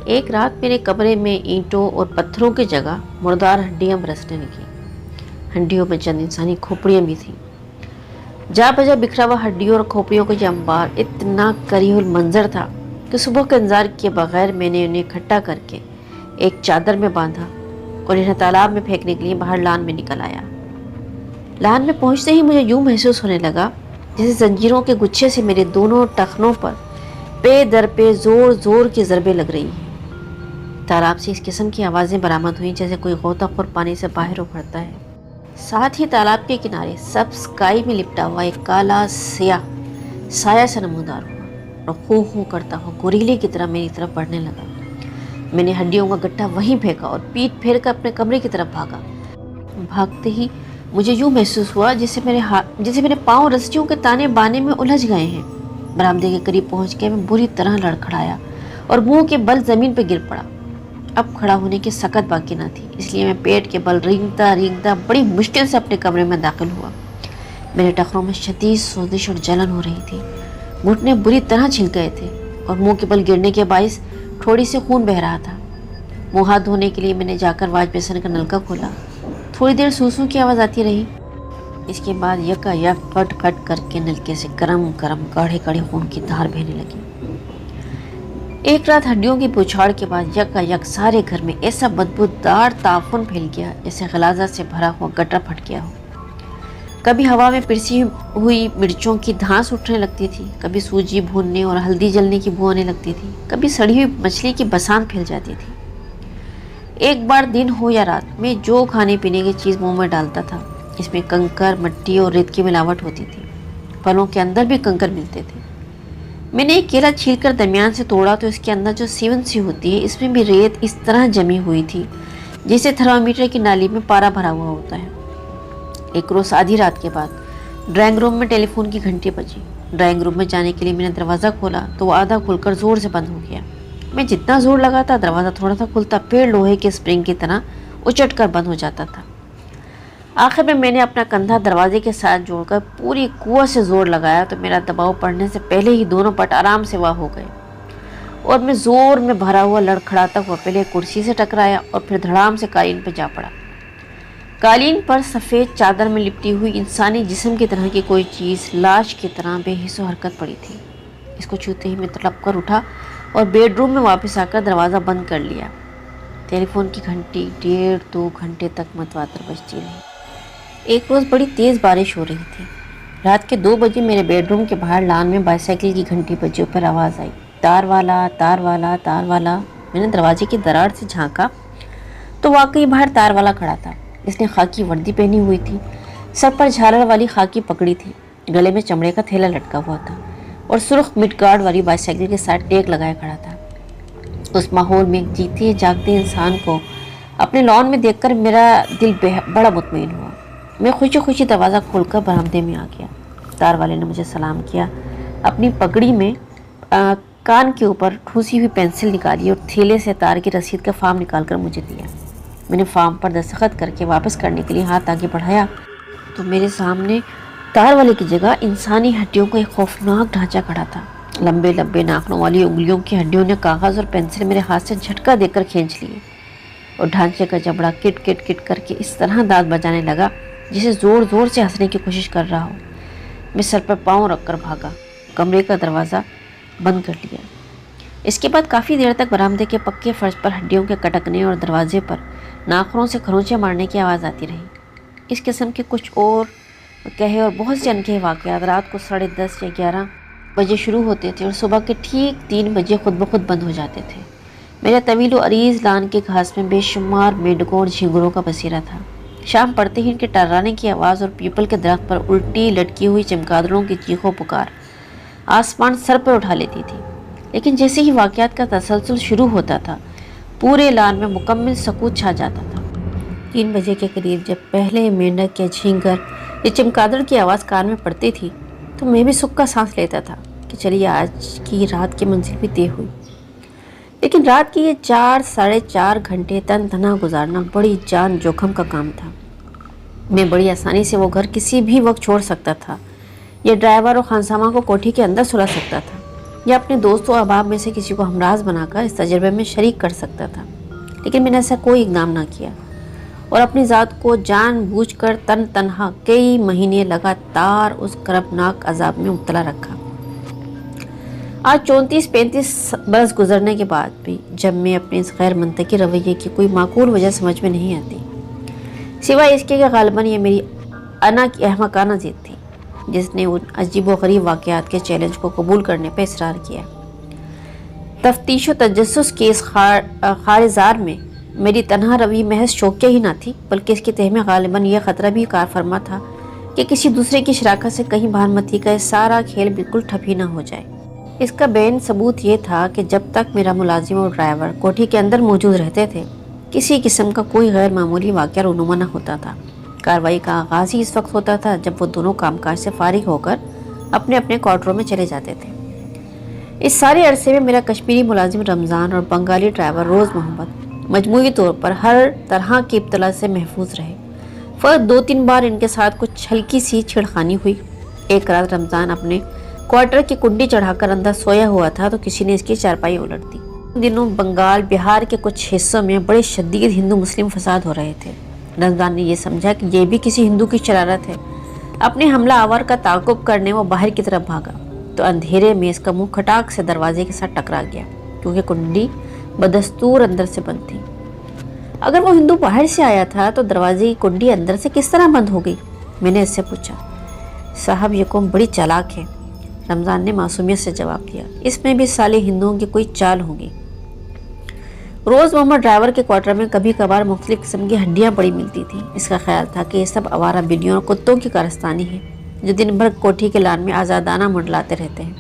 ایک رات میرے کمرے میں اینٹوں اور پتھروں کی جگہ مردار ہڈیاں برسنے لگیں۔ ہڈیوں میں چند انسانی کھوپڑیاں بھی تھیں۔ جا بجا بکھرا ہوا ہڈیوں اور کھوپڑیوں کا یہ انبار اتنا قریح المنظر تھا کہ صبح کا انتظار کیے بغیر میں نے انہیں اکٹھا کر کے ایک چادر میں باندھا اور انہیں تالاب میں پھینکنے کے لیے باہر لان میں نکل آیا۔ لان میں پہنچتے ہی مجھے یوں محسوس ہونے لگا جیسے زنجیروں کے گچھے سے میرے دونوں ٹخنوں پر پے در پے زور زور کی ضربیں لگ رہی ہیں۔ تالاب سے اس قسم کی آوازیں برآمد ہوئیں جیسے کوئی غوطہ خور پانی سے باہر ابھرتا ہے۔ ساتھ ہی تالاب کے کنارے سبز کائی میں لپٹا ہوا ایک کالا سیاہ سایہ سے نمودار ہوا اور خوں خوں کرتا ہوا گوریلے کی طرح میری طرف بڑھنے لگا۔ میں نے ہڈیوں کا گٹھا وہیں پھینکا اور پیٹ پھیر کر اپنے کمرے کی طرف بھاگا۔ بھاگتے ہی مجھے یوں محسوس ہوا جیسے میرے پاؤں رسیوں کے تانے بانے میں الجھ گئے ہیں۔ برآمدے کے قریب پہنچ کے میں بری طرح لڑکھڑایا اور منہ کے بل زمین پہ گر پڑا۔ اب کھڑا ہونے کی سکت باقی نہ تھی، اس لیے میں پیٹ کے بل رینگتا بڑی مشکل سے اپنے کمرے میں داخل ہوا۔ میرے ٹخنوں میں شدید سوزش اور جلن ہو رہی تھی، گھٹنے بری طرح چھل گئے تھے اور منہ کے بل گرنے کے باعث تھوڑی سے خون بہہ رہا تھا۔ منہ ہاتھ دھونے کے لیے میں نے جا کر واش بیسن کا نلکا کھولا۔ تھوڑی دیر سوسو کی آواز آتی رہی، اس کے بعد یکا یک پھٹ پھٹ کر کے نلکے سے گرم گرم گاڑھے گاڑھے خون کی دھار بہنے لگی۔ ایک رات ہڈیوں کی بچھاڑ کے بعد یکا یک سارے گھر میں ایسا بدبودار تعفن پھیل گیا جیسے غلاظت سے بھرا ہوا گٹر پھٹ گیا ہو۔ کبھی ہوا میں پرسی ہوئی مرچوں کی دھانس اٹھنے لگتی تھی، کبھی سوجی بھوننے اور ہلدی جلنے کی بو آنے لگتی تھی، کبھی سڑی ہوئی مچھلی کی بسانت پھیل جاتی تھی۔ ایک بار دن ہو یا رات میں جو کھانے پینے کی چیز منہ میں ڈالتا تھا اس میں کنکر مٹی اور ریت کی ملاوٹ ہوتی تھی۔ پھلوں کے اندر بھی کنکر ملتے تھے۔ میں نے ایک کیلا چھیل کر درمیان سے توڑا تو اس کے اندر جو سیون سی ہوتی ہے اس میں بھی ریت اس طرح جمی ہوئی تھی جیسے تھرمامیٹر کی نالی میں پارا بھرا ہوا ہوتا ہے۔ ایک روز آدھی رات کے بعد ڈرائنگ روم میں ٹیلی فون کی گھنٹی بجی۔ ڈرائنگ روم میں جانے کے لیے میں نے دروازہ کھولا تو وہ آدھا کھل کر زور سے بند ہو گیا۔ میں جتنا زور لگاتا دروازہ تھوڑا سا کھلتا پھر لوہے کے اسپرنگ کی طرح اچٹ کر بند ہو جاتا تھا۔ آخر میں نے اپنا کندھا دروازے کے ساتھ جوڑ کر پوری قوت سے زور لگایا تو میرا دباؤ پڑنے سے پہلے ہی دونوں پٹ آرام سے واہ ہو گئے اور میں زور میں بھرا ہوا لڑکھڑاتا ہوا پہلے کرسی سے ٹکرایا اور پھر دھڑام سے قالین پہ جا پڑا۔ قالین پر سفید چادر میں لپٹی ہوئی انسانی جسم کی طرح کی کوئی چیز لاش کی طرح بے حس و حرکت پڑی تھی۔ اس کو چھوتے ہی میں تڑپ کر اٹھا اور بیڈ روم میں واپس آ کر دروازہ بند کر لیا۔ ٹیلی فون کی گھنٹی 1.5-2 گھنٹے تک متواتر بجتی رہی۔ ایک روز بڑی تیز بارش ہو رہی تھی۔ رات کے 2 بجے میرے بیڈ روم کے باہر لان میں بائی سائیکل کی گھنٹی بجی اور پھر آواز آئی، تار والا تار والا تار والا۔ میں نے دروازے کی دراڑ سے جھانکا تو واقعی باہر تار والا کھڑا تھا۔ اس نے خاکی وردی پہنی ہوئی تھی، سر پر جھالر والی خاکی پگڑی تھی، گلے میں چمڑے کا تھیلا لٹکا ہوا تھا اور سرخ مڈ گارڈ والی بائی سائیکل کے ساتھ ٹیک لگائے کھڑا تھا۔ اس ماحول میں ایک جیتے جاگتے انسان کو اپنے لان میں دیکھ کر میرا دل بڑا مطمئن ہوا۔ میں خوشی خوشی دروازہ کھول کر برآمدے میں آ گیا۔ تار والے نے مجھے سلام کیا، اپنی پگڑی میں کان کے اوپر ٹھوسی ہوئی پینسل نکالی اور تھیلے سے تار کی رسید کا فارم نکال کر مجھے دیا۔ میں نے فارم پر دستخط کر کے واپس کرنے کے لیے ہاتھ آگے بڑھایا تو میرے سامنے تار والے کی جگہ انسانی ہڈیوں کا ایک خوفناک ڈھانچہ کھڑا تھا۔ لمبے لمبے ناخنوں والی انگلیوں کی ہڈیوں نے کاغذ اور پینسل میرے ہاتھ سے جھٹکا دے کر کھینچ لیے اور ڈھانچے کا جبڑا کٹ کٹ کٹ کر کے اس طرح دانت بجانے لگا جسے زور زور سے ہنسنے کی کوشش کر رہا ہو۔ میں سر پر پاؤں رکھ کر بھاگا، کمرے کا دروازہ بند کر لیا۔ اس کے بعد کافی دیر تک برآمدے کے پکے فرش پر ہڈیوں کے کٹکنے اور دروازے پر ناخنوں سے کھروچے مارنے کی آواز آتی رہی۔ اس قسم کے کچھ اور کہے اور بہت سے انکہے واقعات رات کو 10:30 یا 11 بجے شروع ہوتے تھے اور صبح کے ٹھیک 3 بجے خود بخود بند ہو جاتے تھے۔ میرے طویل و عریض لان کے گھاس میں بے شمار مینڈکوں اور جھینگروں کا بسیرا تھا۔ شام پڑتے ہی ان کے ٹررانے کی آواز اور پیپل کے درخت پر الٹی لٹکی ہوئی چمگادڑوں کی چیخ و پکار آسمان سر پر اٹھا لیتی تھی۔ لیکن جیسے ہی واقعات کا تسلسل شروع ہوتا تھا پورے لان میں مکمل سکوت چھا جاتا تھا۔ 3 بجے کے قریب جب پہلے مینڈک یا جھینگر یا چمگادڑ کی آواز کان میں پڑتی تھی تو میں بھی سکھ کا سانس لیتا تھا کہ چلیے آج کی رات کی منزل بھی طے ہوئی۔ لیکن رات کی یہ 4-4.5 گھنٹے تن تنہا گزارنا بڑی جان جوخم کا کام تھا۔ میں بڑی آسانی سے وہ گھر کسی بھی وقت چھوڑ سکتا تھا یا ڈرائیور اور خانسامہ کو کوٹھی کے اندر سلا سکتا تھا۔ یا اپنے دوستوں و احباب میں سے کسی کو ہمراز بنا کر اس تجربے میں شریک کر سکتا تھا، لیکن میں نے ایسا کوئی اقدام نہ کیا اور اپنی ذات کو جان بوجھ کر تنہا کئی مہینے لگاتار اس کربناک عذاب میں مبتلا رکھا۔ آج 34-35 برس گزرنے کے بعد بھی جب میں اپنے اس غیر منطقی رویے کی کوئی معقول وجہ سمجھ میں نہیں آتی، سوائے اس کے کہ غالباً یہ میری انا کی احمقانہ ضد تھی جس نے ان عجیب و غریب واقعات کے چیلنج کو قبول کرنے پہ اصرار کیا۔ تفتیش و تجسس کے اس خارزار میں میری تنہا روی محض شوقیہ ہی نہ تھی، بلکہ اس کے تہہ میں غالباً یہ خطرہ بھی کار فرما تھا کہ کسی دوسرے کی شراکت سے کہیں بھانمتی کا یہ سارا کھیل بالکل ٹھپ ہی نہ ہو جائے۔ اس کا بین ثبوت یہ تھا کہ جب تک میرا ملازم اور ڈرائیور کوٹھی کے اندر موجود رہتے تھے، کسی قسم کا کوئی غیر معمولی واقعہ رونما نہ ہوتا تھا۔ کارروائی کا آغاز ہی اس وقت ہوتا تھا جب وہ دونوں کام کاج سے فارغ ہو کر اپنے اپنے کوارٹروں میں چلے جاتے تھے۔ اس سارے عرصے میں میرا کشمیری ملازم رمضان اور بنگالی ڈرائیور روز محمد مجموعی طور پر ہر طرح کی ابتلا سے محفوظ رہے۔ فقط 2-3 بار ان کے ساتھ کچھ ہلکی سی چھڑخانی ہوئی۔ ایک رات رمضان اپنے کوارٹر کی کنڈی چڑھا کر اندر سویا ہوا تھا تو کسی نے اس کی چارپائی الٹ دی۔ ان دنوں بنگال، بہار کے کچھ حصوں میں بڑے شدید ہندو مسلم فساد ہو رہے تھے۔ رمضان نے یہ سمجھا کہ یہ بھی کسی ہندو کی شرارت ہے۔ اپنے حملہ آور کا تعاقب کرنے وہ باہر کی طرف بھاگا تو اندھیرے میں اس کا منہ کھٹاک سے دروازے کے ساتھ ٹکرا گیا، کیونکہ کنڈی بدستور اندر سے بند تھی۔ اگر وہ ہندو باہر سے آیا تھا تو دروازے کی کنڈی اندر سے کس طرح بند ہو گئی؟ میں نے اس سے پوچھا۔ صاحب یہ قوم بڑی چالاک ہے، رمضان نے معصومیت سے جواب دیا۔ اس میں بھی سالے ہندوؤں کی کوئی چال ہوگی۔ روز محمد ڈرائیور کے کوارٹر میں کبھی کبھار مختلف قسم کی ہڈیاں پڑی ملتی تھیں۔ اس کا خیال تھا کہ یہ سب آوارہ بلیوں اور کتوں کی کارستانی ہے جو دن بھر کوٹھی کے لان میں آزادانہ منڈلاتے رہتے ہیں۔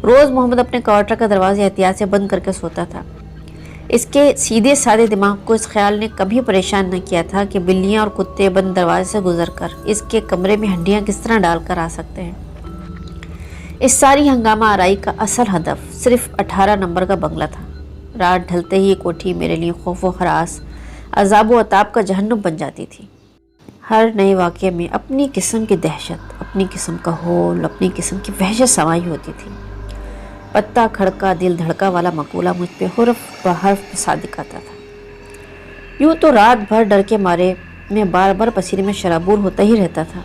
روز محمد اپنے کوارٹر کا دروازہ احتیاط سے بند کر کے سوتا تھا۔ اس کے سیدھے سادے دماغ کو اس خیال نے کبھی پریشان نہ کیا تھا کہ بلیاں اور کتے بند دروازے سے گزر کر اس کے کمرے میں ہڈیاں کس طرح ڈال کر آ سکتے ہیں۔ اس ساری ہنگامہ آرائی کا اصل ہدف صرف 18 نمبر کا بنگلہ تھا۔ رات ڈھلتے ہی کوٹھی میرے لیے خوف و ہراس، عذاب و عطاب کا جہنم بن جاتی تھی۔ ہر نئے واقعے میں اپنی قسم کی دہشت، اپنی قسم کا ہول، اپنی قسم کی وحشت سمائی ہوتی تھی۔ پتا کھڑکا دل دھڑکا والا مقولہ مجھ پہ حرف بحرف صادق آتا تھا۔ یوں تو رات بھر ڈر کے مارے میں بار بار پسینے میں شرابور ہوتا ہی رہتا تھا،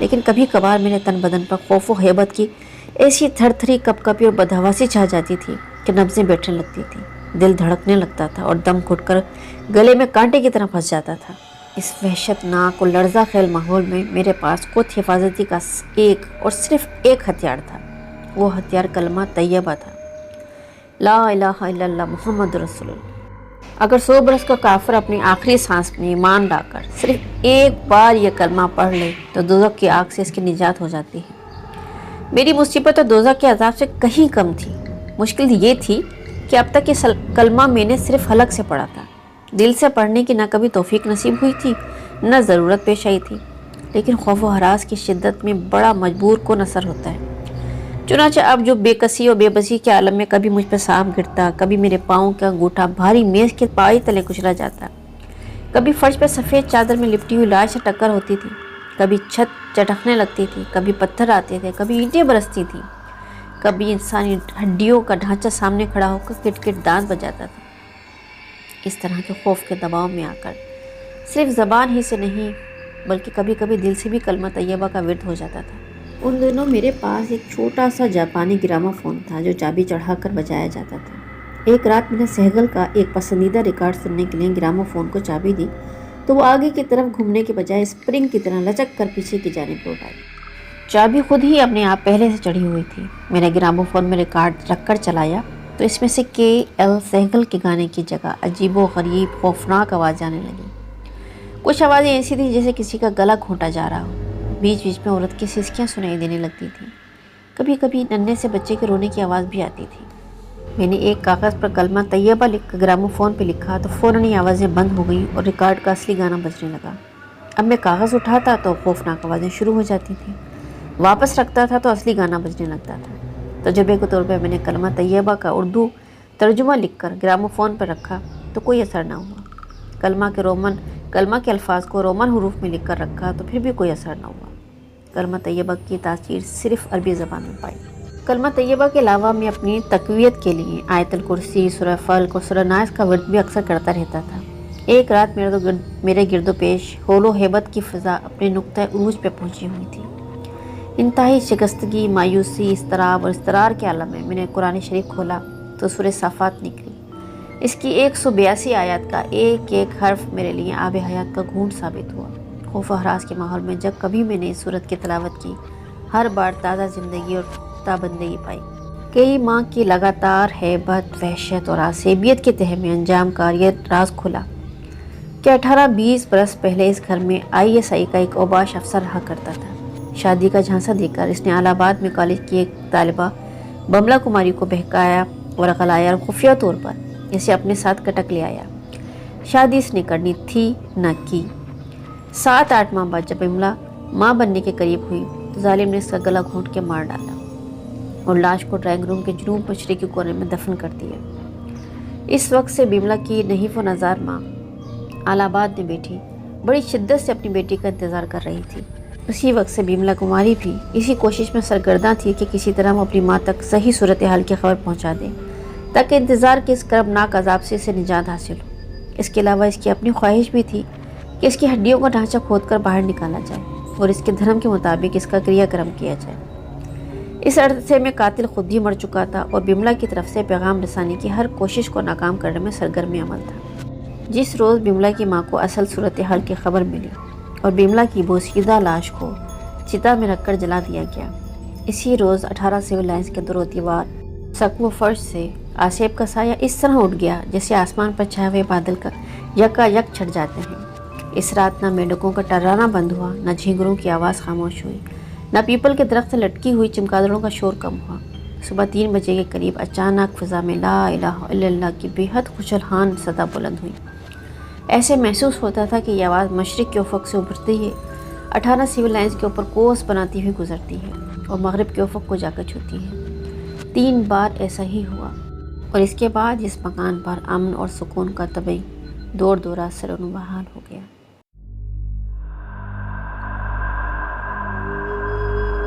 لیکن کبھی کبھار میرے تن بدن پر خوف و ہیبت کی ایسی تھر تھری کپ کپی اور بدحواسی چھا جاتی تھی کہ نبضیں بیٹھنے لگتی تھی، دل دھڑکنے لگتا تھا اور دم گھٹ کر گلے میں کانٹے کی طرح پھنس جاتا تھا۔ اس وحشت ناک اور لرزہ خیل ماحول میں میرے پاس خود حفاظتی کا ایک اور صرف ایک ہتھیار تھا۔ وہ ہتھیار کلمہ طیبہ تھا، لا الہ الا اللہ محمد رسول اللہ۔ اگر 100 برس کا کافر اپنی آخری سانس میں ایمان لا کر صرف ایک بار یہ کلمہ پڑھ لے تو دوزخ کی آگ سے اس کی نجات ہو جاتی ہے۔ میری مصیبت دوزخ کے عذاب سے کہیں کم تھی۔ مشکل یہ تھی کہ اب تک یہ کلمہ میں نے صرف حلق سے پڑھا تھا، دل سے پڑھنے کی نہ کبھی توفیق نصیب ہوئی تھی نہ ضرورت پیش آئی تھی، لیکن خوف و ہراس کی شدت میں بڑا مجبور کن اثر ہوتا ہے۔ چنانچہ اب جو بے کسی اور بے بسی کے عالم میں کبھی مجھ پہ سانپ گرتا، کبھی میرے پاؤں کا انگوٹھا بھاری میز کے پائی تلے کچلا جاتا، کبھی فرش پہ سفید چادر میں لپٹی ہوئی لاش سے ٹکر ہوتی تھی، کبھی چھت چٹکنے لگتی تھی، کبھی پتھر آتے تھے، کبھی اینٹیں برستی تھیں، کبھی انسانی ہڈیوں کا ڈھانچہ سامنے کھڑا ہو کر کٹ کٹ دانت بجاتا تھا۔ اس طرح کے خوف کے دباؤ میں آ کر صرف زبان ہی سے نہیں بلکہ کبھی کبھی دل سے بھی کلمہ طیبہ کا ورد ہو جاتا تھا۔ ان دنوں میرے پاس ایک چھوٹا سا جاپانی گراما فون تھا جو چابی چڑھا کر بجایا جاتا تھا۔ ایک رات میں نے سہگل کا ایک پسندیدہ ریکارڈ سننے کے لیے گراما فون کو چابی دی تو وہ آگے کی طرف گھومنے کے بجائے اسپرنگ کی طرح لچک کر پیچھے کی جانب لوٹ آئی۔ چابی خود ہی اپنے آپ پہلے سے چڑھی ہوئی تھی۔ میں نے گراما فون میں ریکارڈ رکھ کر چلایا تو اس میں سے KL سہگل کے گانے کی جگہ عجیب و غریب خوفناک آواز آنے لگی۔ کچھ آوازیں ایسی تھیں جیسے کسی کا گلا گھونٹا جا رہا ہو۔ بیچ بیچ میں عورت کی سسکیاں سنائی دینے لگتی تھیں، کبھی کبھی ننھے سے بچے کے رونے کی آواز بھی آتی تھی۔ میں نے ایک کاغذ پر کلمہ طیبہ لکھ کر گرامو فون پہ لکھا تو فوراً ہی آوازیں بند ہو گئیں اور ریکارڈ کا اصلی گانا بجنے لگا۔ اب میں کاغذ اٹھاتا تو خوفناک آوازیں شروع ہو جاتی تھیں، واپس رکھتا تھا تو اصلی گانا بجنے لگتا تھا۔ تجربے کے طور پہ میں نے کلمہ طیبہ کا اردو ترجمہ لکھ کر گرامو فون پر رکھا تو کوئی اثر نہ ہوا۔ کلمہ کے الفاظ کو رومن حروف میں لکھ کر رکھا تو پھر بھی کوئی اثر نہ ہوا۔ کلمہ طیبہ کی تاثیر صرف عربی زبان میں پائی۔ کلمہ طیبہ کے علاوہ میں اپنی تقویت کے لیے آیت الکرسی، سورہ فلق اور سورہ ناس کا ورد بھی اکثر کرتا رہتا تھا۔ ایک رات میرے گرد و پیش حول و ہیبت کی فضا اپنے نقطۂ عروج پہ پہنچی ہوئی تھی۔ انتہائی شکستگی، مایوسی، اضطراب اور اضطرار کے عالم میں نے قرآن شریف کھولا تو سورہ صافات نکلی۔ اس کی 182 آیات کا ایک ایک حرف میرے لیے آب حیات کا گھونٹ ثابت ہوا۔ خوف و ہراس کے ماحول میں جب کبھی میں نے اس سورت کی تلاوت کی، ہر بار تازہ زندگی اور تابندگی پائی۔ کئی ماہ کی لگاتار ہیبت، وحشت اور عصبیت کے تہہ میں انجام کار یہ راز کھلا کہ 18-20 برس پہلے اس گھر میں ISI کا ایک اوباش افسر رہا کرتا تھا۔ شادی کا جھانسا دے کر اس نے الہ آباد میں کالج کی ایک طالبہ بملا کماری کو بہکایا اور غلایا اور خفیہ طور پر اسے اپنے ساتھ کٹک لے آیا۔ شادی اس نے کرنی تھی نہ کی۔ 7-8 ماہ بعد جب بملا ماں بننے کے قریب ہوئی تو ظالم نے اس کا گلا گھونٹ کے مار ڈالا اور لاش کو ڈرائنگ روم کے جنوب مشرقی کونے میں دفن کر دیا۔ اس وقت سے بملا کی نحیف و نزار ماں الہ آباد میں بیٹھی بڑی شدت سے اپنی بیٹی کا انتظار کر رہی تھی۔ اسی وقت سے بملا کماری بھی اسی کوشش میں سرگرداں تھی کہ کسی طرح وہ اپنی ماں تک صحیح صورتحال کی خبر پہنچا دے تاکہ انتظار کے اس کربناک عذاب سے اسے نجات حاصل ہو۔ اس کے علاوہ اس کی اپنی خواہش بھی تھی کہ اس کی ہڈیوں کا ڈھانچہ کھود کر باہر نکالا جائے اور اس کے دھرم کے مطابق اس کا کریا کرم کیا جائے۔ اس عرصے میں قاتل خود ہی مر چکا تھا اور بملا کی طرف سے پیغام رسانی کی ہر کوشش کو ناکام کرنے میں سرگرم عمل تھا۔ جس روز بملا کی ماں کو اصل صورتحال کی خبر ملی اور بملا کی بوسیدہ لاش کو چتا میں رکھ کر جلا دیا گیا، اسی روز 18 سول لائنز کے در و دیوار، سقف و فرش سے آسیب کا سایہ اس طرح اٹھ گیا جیسے آسمان پر چھائے ہوئے بادل کا یکا یک چھٹ جاتے ہیں۔ اس رات نہ مینڈکوں کا ٹرانا بند ہوا، نہ جھینگروں کی آواز خاموش ہوئی، نہ پیپل کے درخت سے لٹکی ہوئی چمگادڑوں کا شور کم ہوا۔ صبح 3 بجے کے قریب اچانک فضا میں لا الہ الا اللہ کی بے حد خوشالحان صدا بلند ہوئی۔ ایسے محسوس ہوتا تھا کہ یہ آواز مشرق کے افق سے ابھرتی ہے، 18 سول لائنز کے اوپر کوس بناتی ہوئی گزرتی ہے اور مغرب کے افق کو جا کر چھوتی ہے۔ 3 بار ایسا ہی ہوا اور اس کے بعد اس مکان پر امن اور سکون کا طبعی دور دورہ سر و نو بحال ہو گیا۔